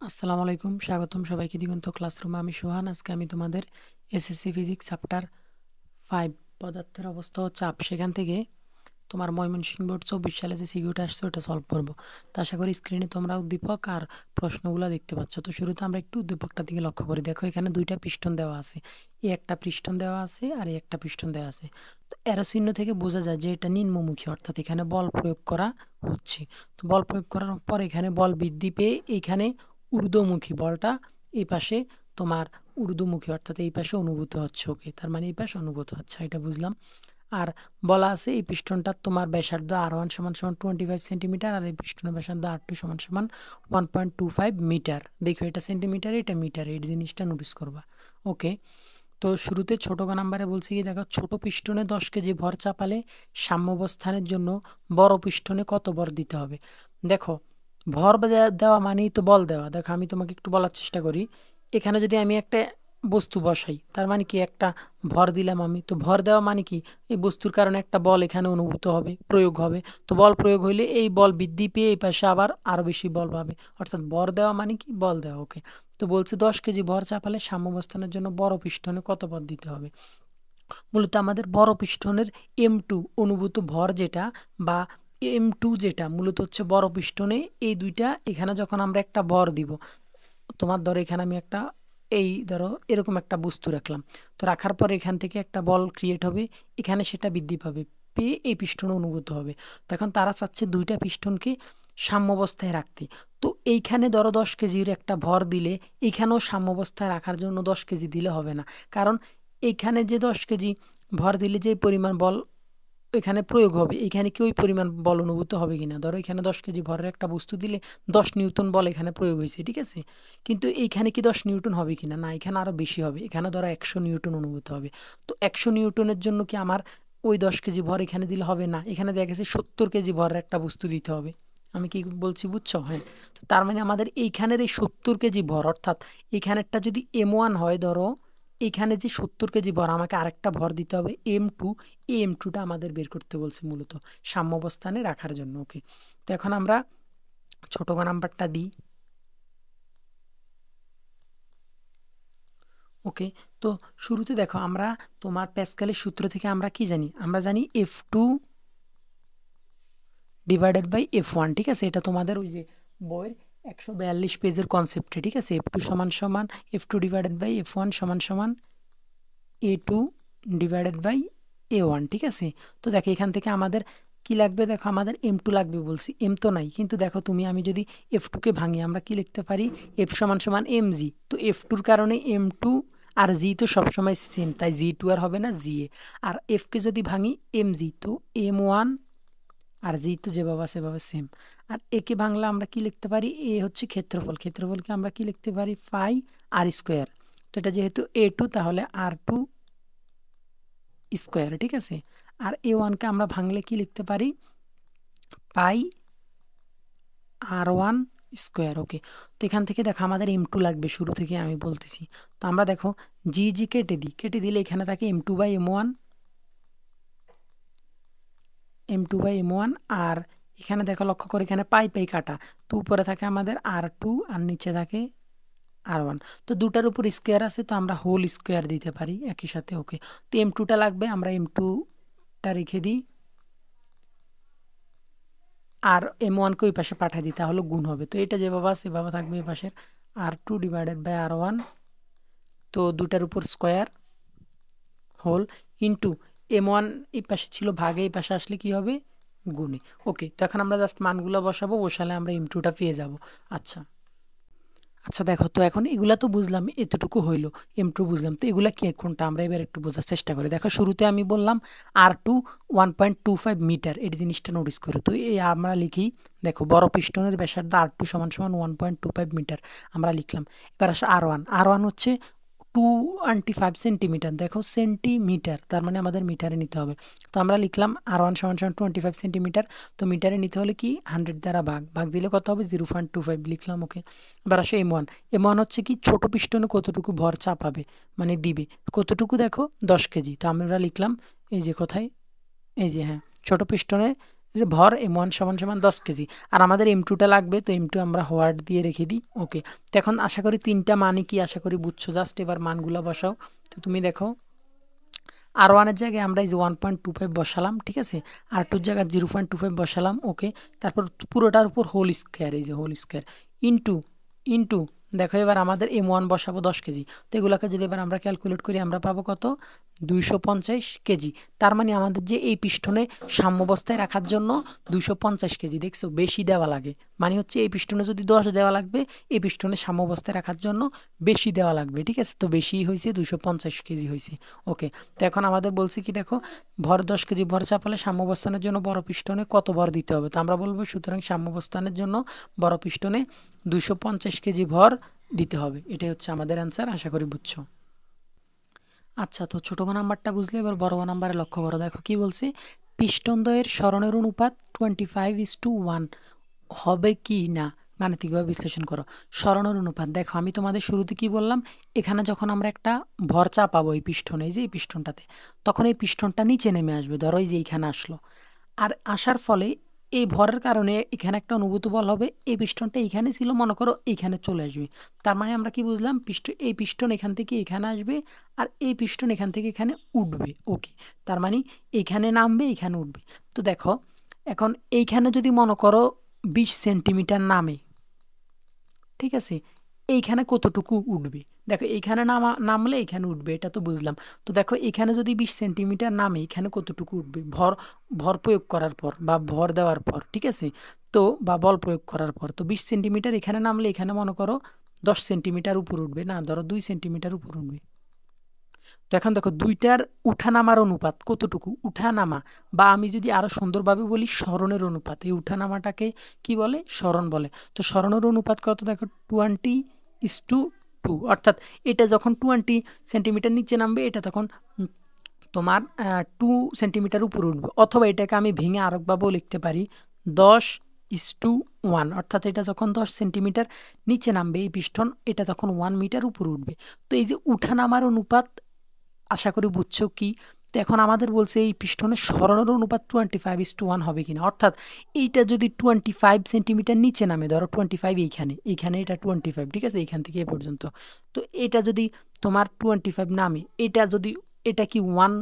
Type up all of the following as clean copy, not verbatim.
আসসালামু আলাইকুম, স্বাগতম সবাইকে দিগন্ত ক্লাসরুমে। আমি সোহান। আজকে আমি তোমাদের এসএসসি ফিজিক্স চ্যাপ্টার 5 পদার্থের অবস্থা ও চাপ সেখান থেকে তোমার ময়মনসিংহ বোর্ড 24 সালে যে সিকিউরিটি আসছে ওটা সলভ করবো। তো আশা করি স্ক্রিনে তোমরা উদ্দীপক আর প্রশ্নগুলো দেখতে পাচ্ছ। তো শুরুতে আমরা একটু উদ্দীপকটার দিকে লক্ষ্য করি। দেখো এখানে দুইটা পিস্টন দেওয়া আছে, এই একটা পিস্টন দেওয়া আছে আর এই একটা পিস্টন দেওয়া আছে। তো অ্যারো চিহ্ন থেকে বোঝা যায় যে এটা নিম্নমুখী, অর্থাৎ এখানে বল প্রয়োগ করা হচ্ছে। তো বল প্রয়োগ করার পর এখানে বল বৃদ্ধি পেয়ে এইখানে ঊর্ধ্বমুখী বলটা এই পাশে তোমার ঊর্ধ্বমুখী, অর্থাৎ এই পাশে অনুভূত হচ্ছে। ওকে, তার মানে এই পাশে অনুভূত হচ্ছে, এটা বুঝলাম। আর বলা আছে এই পিস্টনটার তোমার ব্যাসার্ধ R1 সমান সমান 25 সেন্টিমিটার, আর এই পিস্টনের ব্যাসার্ধ R2 সমান সমান 1.25 মিটার। দেখো এটা সেন্টিমিটার, এটা মিটার, এই জিনিসটা নোটিস করবা। ওকে, তো শুরুতে ছোট নাম্বারে বলছি কি, দেখো ছোট পিস্টনে 10 কেজি ভর চাপালে সাম্যাবস্থানের জন্য বড় পিস্টনে কত ভর দিতে হবে। দেখো ভর দেওয়া মানেই তো বল দেওয়া। দেখো আমি তোমাকে একটু বলার চেষ্টা করি। এখানে যদি আমি একটা বস্তু বসাই, তার মানে কি একটা ভর দিলাম আমি। তো ভর দেওয়া মানে কি, এই বস্তুর কারণে একটা বল এখানে অনুভূত হবে, প্রয়োগ হবে। তো বল প্রয়োগ হইলে এই বল বৃদ্ধি পেয়ে এই পাশে আবার আরো বেশি বল পাবে, অর্থাৎ ভর দেওয়া মানে কি, বল দেওয়া। ওকে, তো বলছে 10 কেজি ভর চাপালে সাম্যাবস্থানের জন্য বড় পিস্টনে কত ভর দিতে হবে। মূলত আমাদের বড় পিস্টনের M2 অনুভূত ভর যেটা, বা M2 যেটা মূলত হচ্ছে বড় পিস্টনে, এই দুইটা এখানে যখন আমরা একটা ভর দিব, তোমার ধরো এখানে আমি একটা এই ধরো এরকম একটা বস্তু রাখলাম। তো রাখার পর এখান থেকে একটা বল ক্রিয়েট হবে, এখানে সেটা বৃদ্ধি পাবে, পেয়ে এই পিস্টনে অনুভূত হবে। তখন তারা চাচ্ছে দুইটা পিস্টনকে সাম্যাবস্থায় রাখতে। তো এইখানে ধরো 10 কেজির একটা ভর দিলে এইখানেও সাম্যাবস্থায় রাখার জন্য 10 কেজি দিলে হবে না, কারণ এইখানে যে 10 কেজি ভর দিলে যে পরিমাণ বল এখানে প্রয়োগ হবে, এখানে কি ওই পরিমাণ বল অনুভূত হবে কিনা। ধরো এখানে 10 কেজি ভরের একটা বস্তু দিলে 10 নিউটন বল এখানে প্রয়োগ হয়েছে, ঠিক আছে, কিন্তু এইখানে কি 10 নিউটন হবে কিনা, না, এখানে আরো বেশি হবে। এখানে ধরো 100 নিউটন অনুভূত হবে। তো 100 নিউটনের জন্য কি আমার ওই 10 কেজি ভর এখানে দিলে হবে না, এখানে দেখা গেছে 70 কেজি ভরের একটা বস্তু দিতে হবে। আমি কি বলছি বুঝছো? হ্যাঁ, তো তার মানে আমাদের এইখানের এই 70 কেজি ভর, অর্থাৎ এখানেরটা যদি M1 হয়, ধরো এখানে যে 70 কেজি ভর, আমাকে আরেকটা ভর দিতে হবে M2। এই M2টা আমাদের বের করতে বলছে মূলত সাম্যাবস্থানে রাখার জন্য। ওকে, তো এখন আমরা ছোট নাম্বারটা দিই। ওকে, তো শুরুতে দেখো আমরা তোমার প্যাসকেলের সূত্র থেকে আমরা কি জানি, আমরা জানি F2 ডিভাইডেড বাই F1, ঠিক আছে। এটা তোমাদের ওই যে বইয়ের 142 পেজের কনসেপ্টে, ঠিক আছে। F2 সমান সমান F2 ডিভাইডেড বাই F1 সমান সমান A2 ডিভাইডেড বাই A1, ঠিক আছে। তো দেখো এখান থেকে আমাদের কি লাগবে, দেখো আমাদের M2 লাগবে বলছি, M তো নাই, কিন্তু দেখো তুমি আমি যদি F2 কে ভাঙি আমরা কি লিখতে পারি, F সমান সমান mg। তো F2-র কারণে M2 আর জি তো সবসময় সেম, তাই G2 আর হবে না, GA। আর F-কে যদি ভাঙি mg, তো M1 আর জি তো যেভাবে সেভাবে সেম। আর একে ভাঙলে আমরা কি লিখতে পারি, এ হচ্ছে ক্ষেত্রফল, ক্ষেত্রফলকে আমরা কি লিখতে পারি, পাই আর স্কোয়ার। তো এটা যেহেতু A2 তাহলে R2 স্কোয়ার, ঠিক আছে। আর A1-কে আমরা ভাঙলে কি লিখতে পারি, পাই R1 স্কোয়ার। ওকে, তো এখান থেকে দেখো আমাদের M2 লাগবে, শুরু থেকে আমি বলতেছি। তো আমরা দেখো জি জি কেটে দিই, কেটে দিলে এখানে থাকে M2 by M1, M2 by M1। আর এখানে দেখো লক্ষ্য করে এখানে পাই পাই কাটা, তো উপরে থাকে আমাদের R2 আর নিচে থাকে R1। তো দুটার উপর স্কোয়ার আছে, তো আমরা হোল স্কোয়ার দিতে পারি একই সাথে। ওকে, তো M2টা লাগবে, আমরা M2টা রেখে দিই, আর M1-কে ওই পাশে পাঠিয়ে দিই, তাহলে গুণ হবে। তো এটা যেভাবে সেভাবে থাকবে এই পাশের R2 ডিভাইডেড বাই R1। তো দুটার উপর স্কোয়ার হোল ইন্টু M1 এই পাশে ছিল ভাগে, এই পাশে আসলে কি হবে, গুণে। ওকে, তো এখন আমরা জাস্ট মানগুলো বসাবো, বসালে আমরা M2টা পেয়ে যাব। আচ্ছা আচ্ছা, দেখো তো এখন এগুলা তো বুঝলাম, এতটুকু হইলো, M2 বুঝলাম। তো এগুলা কি কোনটা আমরা এবার একটু বোঝার চেষ্টা করি। দেখো শুরুতে আমি বললাম R2 1.25 মিটার, এই জিনিসটা নোটিস করে। তো এই আমরা লিখি, দেখো বড় পিস্টনের ব্যাসার্ধ R2 সমান সমান 1.25 মিটার আমরা লিখলাম। এবার আসো R1 হচ্ছে 25 সেন্টিমিটার, দেখো সেন্টিমিটার, তার মানে আমাদের মিটারে নিতে হবে। তো আমরা লিখলাম R1 সমান সমান 25 সেন্টিমিটার। তো মিটারে নিতে হলে কি 100 দ্বারা ভাগ, ভাগ দিলে কত হবে, 0.25 লিখলাম। ওকে, এবার আসো M1 হচ্ছে কি ছোট পিস্টনে কতটুকু ভর চাপাবে, মানে দিবে কতটুকু, দেখো 10 কেজি। তো আমরা লিখলাম এই যে কোথায়, এই যে হ্যাঁ, ছোট পিস্টনে ভর M1 সমান সমান 10 কেজি, আর আমাদের M2টা লাগবে, তো M2 আমরা হোয়াট দিয়ে রেখে দিই। ওকে, তো এখন আশা করি তিনটা মানে কি আশা করি বুঝছো। জাস্ট এবার মানগুলো বসাও। তো তুমি দেখো R1 জায়গায় আমরা এই যে 1.25 বসালাম, ঠিক আছে, R2 জায়গায় 0.25 বসালাম। ওকে, তারপর পুরোটার উপর হোল স্কোয়ার, এই যে হোল স্কোয়ার ইন্টু ইন্টু দেখো এবার আমাদের M1 বসাবো 10 কেজি। তো এগুলোকে যদি এবার আমরা ক্যালকুলেট করি আমরা পাবো কত, 250 কেজি। তার মানে আমাদের যে এই পিস্টনে সাম্যাবস্থায় রাখার জন্য 250 কেজি, দেখছো বেশি দেওয়া লাগে, মানে হচ্ছে এই পিস্টনে যদি 10 দেওয়া লাগবে, এই পিস্টনে সাম্যাবস্থায় রাখার জন্য বেশি দেওয়া লাগবে, ঠিক আছে। তো বেশি হয়েছে, 250 কেজি হয়েছে। ওকে, তো এখন আমাদের বলছি কি দেখো, ভর 10 কেজি ভর চাপালে সাম্যাবস্থানের জন্য বড় পিস্টনে কত ভর দিতে হবে। তো আমরা বলবো সুতরাং সাম্যাবস্থানের জন্য বড় পিস্টনে 250 কেজি ভর দিতে হবে। এটাই হচ্ছে আমাদের অ্যান্সার, আশা করি বুঝছো। আচ্ছা, তো ছোট নাম্বারটা বুঝলে এবার বড় নাম্বারে লক্ষ্য করো। দেখো কি বলছে, পিস্টনদ্বয়ের সরণের অনুপাত 25:1 হবে কি না, গাণিতিকভাবে বিশ্লেষণ করো। সরণের অনুপাত দেখো, আমি তোমাদের শুরুতে কি বললাম, এখানে যখন আমরা একটা ভর চাপাবো এই পিস্টনে, এই যে এই পিস্টনটাতে, তখন এই পিস্টনটা নিচে নেমে আসবে। ধরো এই যে এইখানে আসলো, আর আসার ফলে এই ভরের কারণে এখানে একটা অনুভূত বল হবে, এই পিস্টনটা এইখানে ছিল মনে করো এইখানে চলে আসবে। তার মানে আমরা কি বুঝলাম, এই পিস্টন এখান থেকে এখানে আসবে, আর এই পিস্টন এখান থেকে এখানে উঠবে। ওকে, তার মানে এইখানে নামবে, এইখানে উঠবে। তো দেখো এখন এইখানে যদি মনে করো 20 সেন্টিমিটার নামে, ঠিক আছে, এইখানে কতটুকু উঠবে, দেখো এইখানে নামলে এইখানে উঠবে, এটা তো বুঝলাম। তো দেখো এখানে যদি 20 সেন্টিমিটার নামে, এখানে কতটুকু উঠবে, ভর ভর প্রয়োগ করার পর বা ভর দেওয়ার পর, ঠিক আছে, তো বা বল প্রয়োগ করার পর, তো 20 সেন্টিমিটার এখানে নামলে এখানে মনে করো 10 সেন্টিমিটার উপর উঠবে, না ধরো 2 সেন্টিমিটার উপর উঠবে। তো এখন দেখো দুইটার উঠানামার অনুপাত কতটুকু, উঠানামা, বা আমি যদি আরো সুন্দরভাবে বলি সরণের অনুপাত, এই উঠানামাটাকে কি বলে, সরণ বলে। তো সরণের অনুপাত কত দেখো, 20:2, অর্থাৎ এটা যখন 20 সেন্টিমিটার নিচে নামবে, এটা তখন তোমার 2 সেন্টিমিটার উপরে উঠবে। অথবা এটাকে আমি ভেঙে আরেকভাবেও লিখতে পারি, 10:1, অর্থাৎ এটা যখন 10 সেন্টিমিটার নিচে নামবে এই পিস্টন, এটা তখন 1 মিটার উপরে উঠবে। তো এই যে উঠানামার অনুপাত আশা করি বুঝছো কি। তো এখন আমাদের বলছে এই পিস্টনের সরণের অনুপাত 25:1 হবে কিনা, অর্থাৎ এইটা যদি 25 সেন্টিমিটার নিচে নামে, ধরো 25 এইখানে, এইখানে এটা 25, ঠিক আছে, এইখান থেকে এ পর্যন্ত, তো এটা যদি তোমার 25 নামে, এটা যদি, এটা কি 1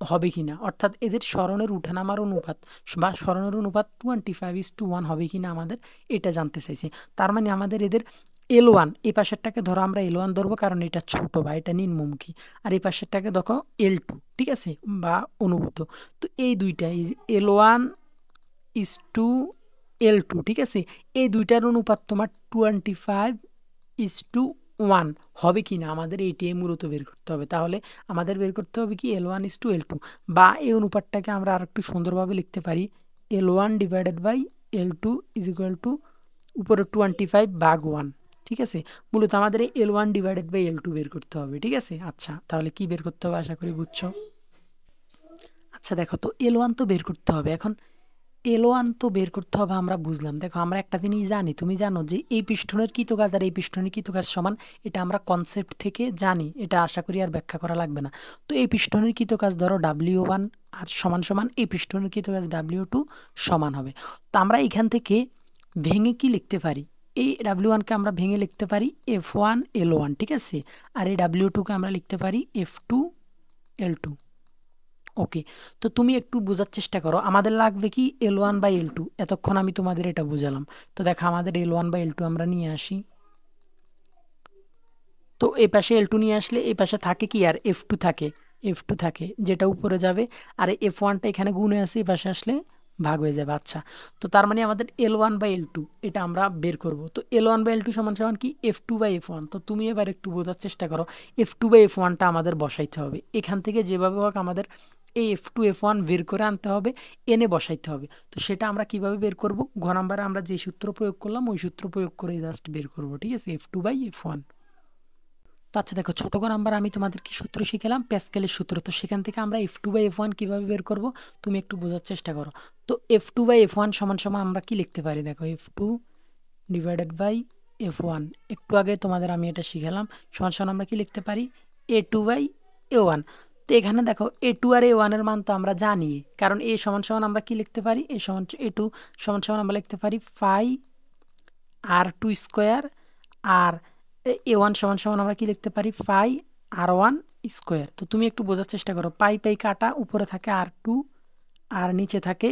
হবে কিনা, অর্থাৎ এদের সরণের উঠানামার অনুপাত বা সরণের অনুপাত 25:1 হবে কিনা আমাদের এটা জানতে চাইছে। তার মানে আমাদের এদের L1, এই পাশেরটাকে ধরো আমরা L1 ধরবো, কারণ এটা ছোট বা এটা নিম্নমুখী, আর এই পাশেরটাকে দেখো L2, ঠিক আছে, বা অনুভূত। তো এই দুইটা L1:L2, ঠিক আছে, এই দুইটার অনুপাত তোমার 25:1 হবে কি না আমাদের এইটাই মূলত বের করতে হবে। তাহলে আমাদের বের করতে হবে কি L1:L2, বা এই অনুপাতটাকে আমরা আর একটু সুন্দরভাবে লিখতে পারি, L1/L2 উপরে 25/1, ঠিক আছে। মূলত আমাদের এই L1/L2 বের করতে হবে, ঠিক আছে। আচ্ছা, তাহলে কি বের করতে হবে আশা করি বুঝছো। আচ্ছা দেখো, তো L1 তো বের করতে হবে। এখন L1 তো বের করতে হবে আমরা বুঝলাম। দেখো আমরা একটা জিনিস জানি, তুমি জানো যে এই পিস্টনের কৃতকাজ আর এই পিস্টনের কৃতকাজ সমান, এটা আমরা কনসেপ্ট থেকে জানি, এটা আশা করি আর ব্যাখ্যা করা লাগবে না। তো এই পিস্টনের কৃতকাজ ধরো W1 আর সমান সমান এই পিস্টনের কৃতকাজ W2 সমান হবে। তো আমরা এখান থেকে ভেঙে কি লিখতে পারি, এই W1কে আমরা ভেঙে লিখতে পারি F1 L1, ঠিক আছে, আর এই W2কে আমরা লিখতে পারি F2 L2। ওকে, তো তুমি একটু বোঝার চেষ্টা করো, আমাদের লাগবে কি L1/L2, এতক্ষণ আমি তোমাদের এটা বুঝালাম। তো দেখো আমাদের L1/L2 আমরা নিয়ে আসি, তো এই পাশে L2 নিয়ে আসলে এই পাশে থাকে কি, আর F2 থাকে যেটা উপরে যাবে, আর F1টা এখানে গুণে আছে, এই পাশে আসলে ভাগ হয়ে যাবে। আচ্ছা, তো তার মানে আমাদের L1/L2 এটা আমরা বের করব। তো L1/L2 সমান সমান কি F2/F1। তো তুমি এবার একটু বোঝার চেষ্টা করো, F2/F1টা আমাদের বসাইতে হবে, এখান থেকে যেভাবে হোক আমাদের এই F2/F1 বের করে আনতে হবে, এনে বসাইতে হবে। তো সেটা আমরা কিভাবে বের করব, ঘ নাম্বারে আমরা যে সূত্র প্রয়োগ করলাম ওই সূত্র প্রয়োগ করে জাস্ট বের করব, ঠিক আছে, F2/F1। তো আচ্ছা দেখো, ছোট নাম্বার আমি তোমাদের কি সূত্র শিখালাম, প্যাসকেলের সূত্র। তো সেখান থেকে আমরা F2/F1 কিভাবে বের করব তুমি একটু বোঝার চেষ্টা করো। তো F2/F1 সমান সমান আমরা কি লিখতে পারি, দেখো F2/F1, একটু আগে তোমাদের আমি এটা শিখালাম, সমান সমান আমরা কি লিখতে পারি A2/A1। তো এখানে দেখো A2 আর A1 এর মান তো আমরা জানি, কারণ A সমান সমান আমরা কি লিখতে পারি, A2 সমান সমান আমরা লিখতে পারি ফাই R2 স্কোয়ার, আর A1 সমান সমান আমরা কি লিখতে পারি ফাই R1 স্কোয়ার। তো তুমি একটু বোঝার চেষ্টা করো, পাই পাই কাটা, উপরে থাকে R2 আর নিচে থাকে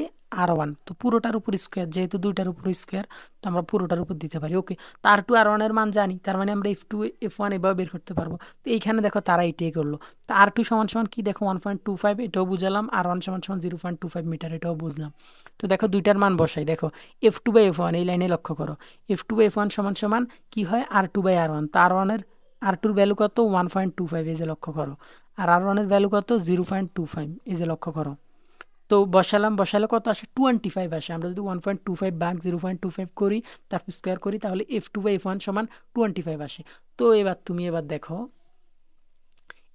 R1, তো পুরোটার উপর স্কোয়ার, যেহেতু দুইটার উপর স্কোয়ার তো আমরা পুরোটার উপর দিতে পারি। ওকে, তো R2 R1 এর মান জানি, তার মানে আমরা F2 F1 এভাবে বের করতে পারবো। তো এইখানে দেখো তারা এটাই করলো। তো R2 সমান সমান কি দেখো 1.25, এটাও বুঝালাম, R1 সমান সমান 0.25 মিটার, এটাও বুঝলাম। তো দেখো দুইটার মান বসাই, দেখো F2/F1 এই লাইনে লক্ষ্য করো, F2/F1 সমান সমান কি হয় R2/R1, তো R2-র ভ্যালু কত 1.25, এই যে লক্ষ্য করো, আর R1 এর ভ্যালু কত 0.25, এই যে লক্ষ্য করো। তো বসালে কত আসে 25 আসে। আমরা যদি 1.25 ভাগ 0.25 করি, তারপর স্কোয়ার করি, তাহলে F2/F1 সমান 25 আসে। তো তুমি এবার দেখো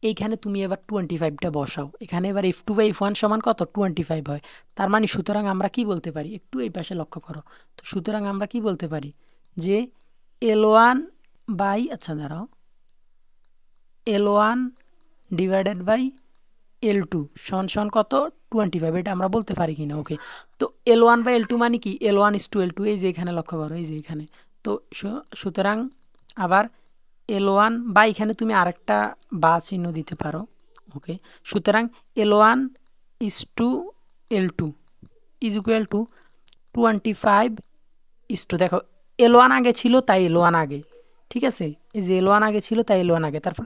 এইখানে তুমি এবার 25টা বসাও, এখানে এবার F2/F1 সমান কত 25 হয়। তার মানে সুতরাং আমরা কি বলতে পারি, একটু এই পাশে লক্ষ্য করো, তো সুতরাং আমরা কি বলতে পারি যে L1 বাই, আচ্ছা দাঁড়াও, L1 ডিভাইডেড বাই L2 সমান সমান কত 25, এটা আমরা বলতে পারি কিনা। ওকে, তো L1/L2 মানে কি L1:L2, এই যে এখানে লক্ষ্য করো, এই যে এখানে। তো সুতরাং আবার L1 বা এখানে তুমি আরেকটা বা চিহ্ন দিতে পারো। ওকে, সুতরাং L1:L2 ইজ ইকুয়াল টু 25 দেখো L1 আগে ছিল তাই L1 আগে, ঠিক আছে, এই যে L1 আগে ছিল তাই L1 আগে, তারপর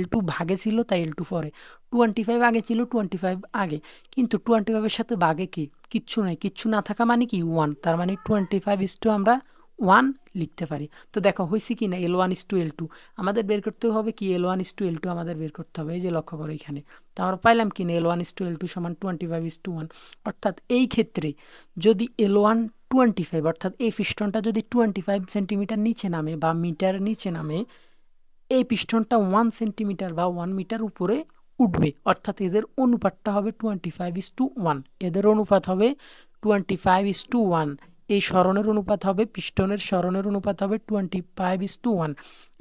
L2 ভাগে ছিল তাই L2 পরে, 25 আগে ছিল 25 আগে, কিন্তু 25-এর সাথে ভাগে কি কিচ্ছু নাই, কিচ্ছু না থাকা মানে কি 1, তার মানে 25 আমরা 1 লিখতে পারি। তো দেখো হয়েছে কি না L1:L2 আমাদের বের করতে হবে, কি L1:L2 আমাদের বের করতে হবে, এই যে লক্ষ্য করো এখানে। তো আমরা পাইলাম কি না L1:L2 সমান 25:1, অর্থাৎ এই ক্ষেত্রে যদি L1 25, অর্থাৎ এই পিস্টনটা যদি 25 সেন্টিমিটার নিচে নামে বা মিটার নিচে নামে, এই পিস্টনটা 1 সেন্টিমিটার বা 1 মিটার উপরে উঠবে, অর্থাৎ এদের অনুপাতটা হবে 25:1, এদের অনুপাত হবে 25:1, এই স্মরণের অনুপাত হবে, পিস্টনের স্মরণের অনুপাত হবে 25:1।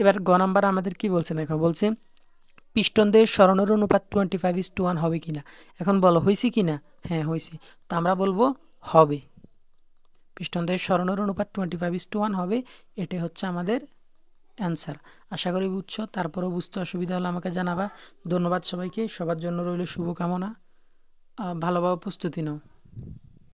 এবার গ নাম্বার আমাদের কি বলছে দেখো, বলছে পিস্টনদের স্মরণের অনুপাত 25:1 হবে কিনা। এখন বলো হয়েছে কিনা, হ্যাঁ হয়েছে, তো আমরা বলবো হবে, পিস্টনদের স্মরণের অনুপাত 25:1 হবে, এটাই হচ্ছে আমাদের অ্যান্সার। আশা করি বুঝছো, তারপরেও বুঝতে অসুবিধা হলে আমাকে জানাবা। ধন্যবাদ সবাইকে, সবার জন্য রইল শুভকামনা, ভালোভাবে প্রস্তুতি নাও।